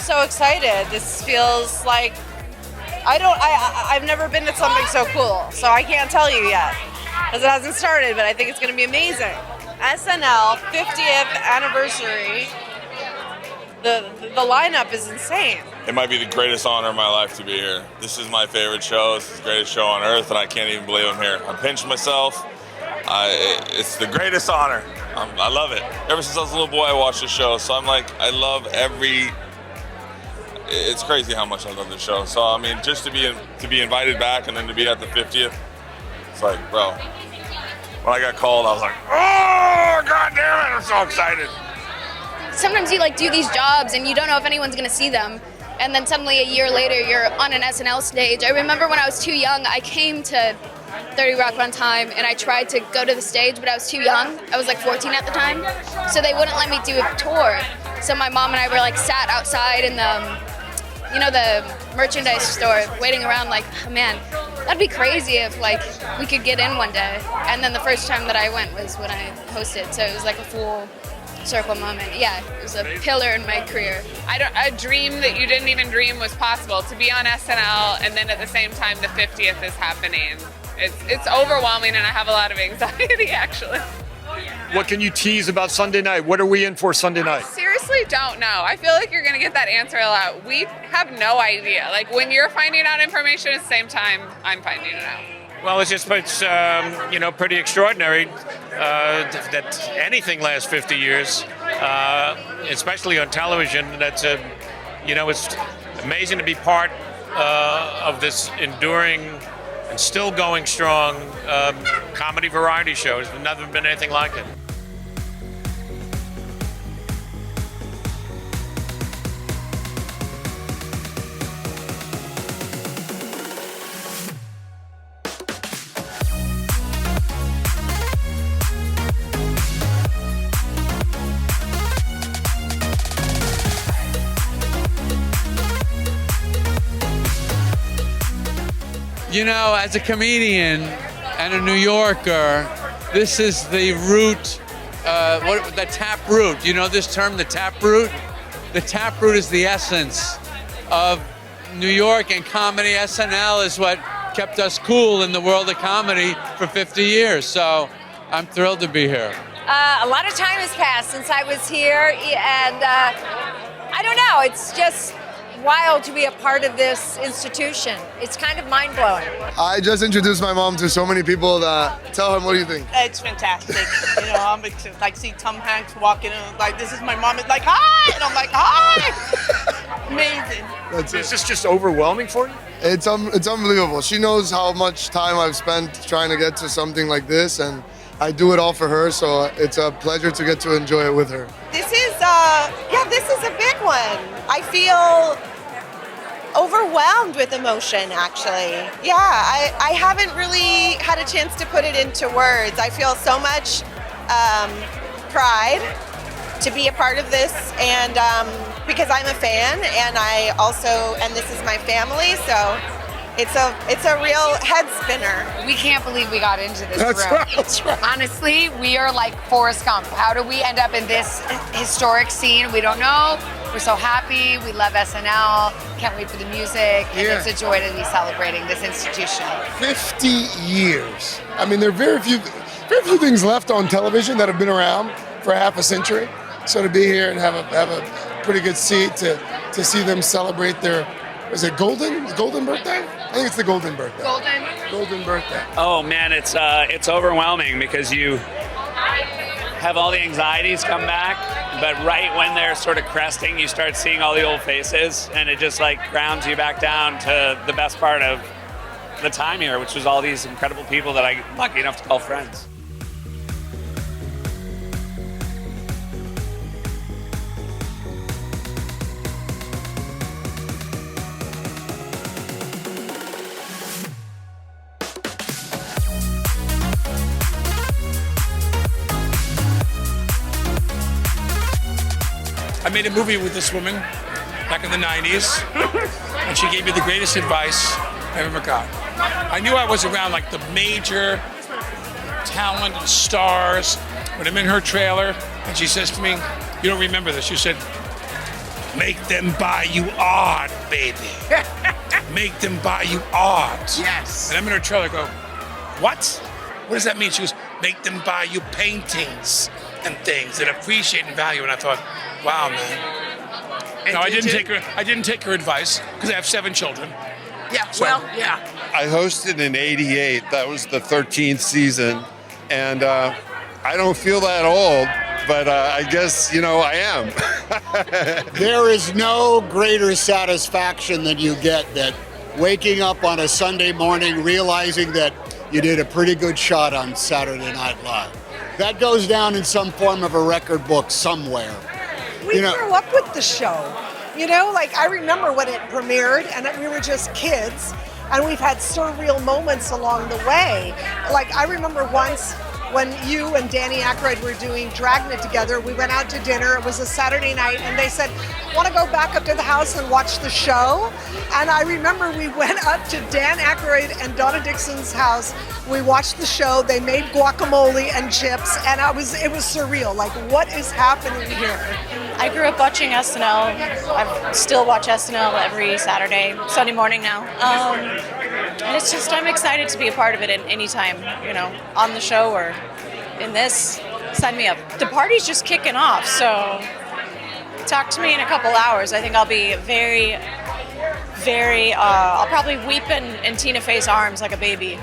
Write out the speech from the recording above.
so excited. This feels like I've never been to something so cool, so I can't tell you yet because it hasn't started, but I think it's going to be amazing. SNL 50th anniversary. The lineup is insane. It might be the greatest honor of my life to be here. This is my favorite show. This is the greatest show on earth, and I can't even believe I'm here. I pinched myself. It's the greatest honor. I love it. Ever since I was a little boy, I watched the show, so I'm like, I love every. It's crazy how much I love this show. So I mean, just to be invited back and then to be at the 50th, it's like, bro. When I got called, I was like, oh, god damn it, I'm so excited. Sometimes you do these jobs and you don't know if anyone's gonna see them. And then suddenly a year later, you're on an SNL stage. I remember when I was too young, I came to 30 Rock one time and I tried to go to the stage, but I was too young. I was 14 at the time. So they wouldn't let me do a tour. So my mom and I were sat outside in the merchandise store waiting around oh man, that'd be crazy if we could get in one day. And then the first time that I went was when I hosted. So it was a full circle moment. Yeah, it was a pillar in my career. A dream that you didn't even dream was possible, to be on SNL and then at the same time the 50th is happening. It's overwhelming and I have a lot of anxiety actually. What can you tease about Sunday night? What are we in for Sunday night? I seriously don't know. I feel like you're going to get that answer a lot. We have no idea. When you're finding out information at the same time, I'm finding it out. Well, it's pretty extraordinary that anything lasts 50 years, especially on television. It's amazing to be part of this enduring and still going strong comedy variety show. There's never been anything like it. As a comedian and a New Yorker, this is the root, the tap root. You know this term, the tap root? The tap root is the essence of New York and comedy. SNL is what kept us cool in the world of comedy for 50 years. So I'm thrilled to be here. A lot of time has passed since I was here, and I don't know, it's just wild to be a part of this institution. It's kind of mind-blowing. I just introduced my mom to so many people that tell him, what do you think? It's fantastic. I'm see Tom Hanks walking in, this is my mom. It's hi! And I'm hi! Amazing. That's it. Is this just overwhelming for you? It's unbelievable. She knows how much time I've spent trying to get to something like this, and I do it all for her, so it's a pleasure to get to enjoy it with her. This is a big one. I feel overwhelmed with emotion, actually. Yeah, I haven't really had a chance to put it into words. I feel so much pride to be a part of this, and because I'm a fan, and this is my family, so it's a real head spinner. We can't believe we got into this That's room. right, that's right. Honestly, we are like Forrest Gump. How do we end up in this historic scene? We don't know. We're so happy. We love SNL. Can't wait for the music. And Yeah. it's a joy to be celebrating this institution. 50 years. I mean, there are very few things left on television that have been around for half a century. So to be here and have a pretty good seat to see them celebrate their, is it golden birthday? I think it's the golden birthday. Golden birthday. Oh man, it's overwhelming because you have all the anxieties come back, but right when they're sort of cresting, you start seeing all the old faces, and it just grounds you back down to the best part of the time here, which was all these incredible people that I'm lucky enough to call friends. I made a movie with this woman back in the 90s, and she gave me the greatest advice I ever got. I knew I was around the major talented stars when I'm in her trailer, and she says to me, "You don't remember this." She said, Make them buy you art, baby. Make them buy you art. Yes. And I'm in her trailer go, what? What does that mean? She goes, make them buy you paintings and things that appreciate and value. And I thought, wow, man. And No, I didn't take her advice because I have 7 children. Yeah, So- well, yeah. I hosted in '88. That was the 13th season, and I don't feel that old, but I guess I am. There is no greater satisfaction than you get that waking up on a Sunday morning realizing that you did a pretty good shot on Saturday Night Live. That goes down in some form of a record book somewhere. We grew up with the show. Like I remember when it premiered and we were just kids and we've had surreal moments along the way. Like I remember once when you and Danny Aykroyd were doing Dragnet together, we went out to dinner. It was a Saturday night and they said, want to go back up to the house and watch the show? And I remember we went up to Dan Aykroyd and Donna Dixon's house. We watched the show. They made guacamole and chips and it was surreal. Like what is happening here? I grew up watching SNL. I still watch SNL every Sunday morning now. And it's just, I'm excited to be a part of it at any time, on the show or in this. Sign me up. The party's just kicking off, so talk to me in a couple hours. I think I'll be very, very, I'll probably weep in Tina Fey's arms like a baby.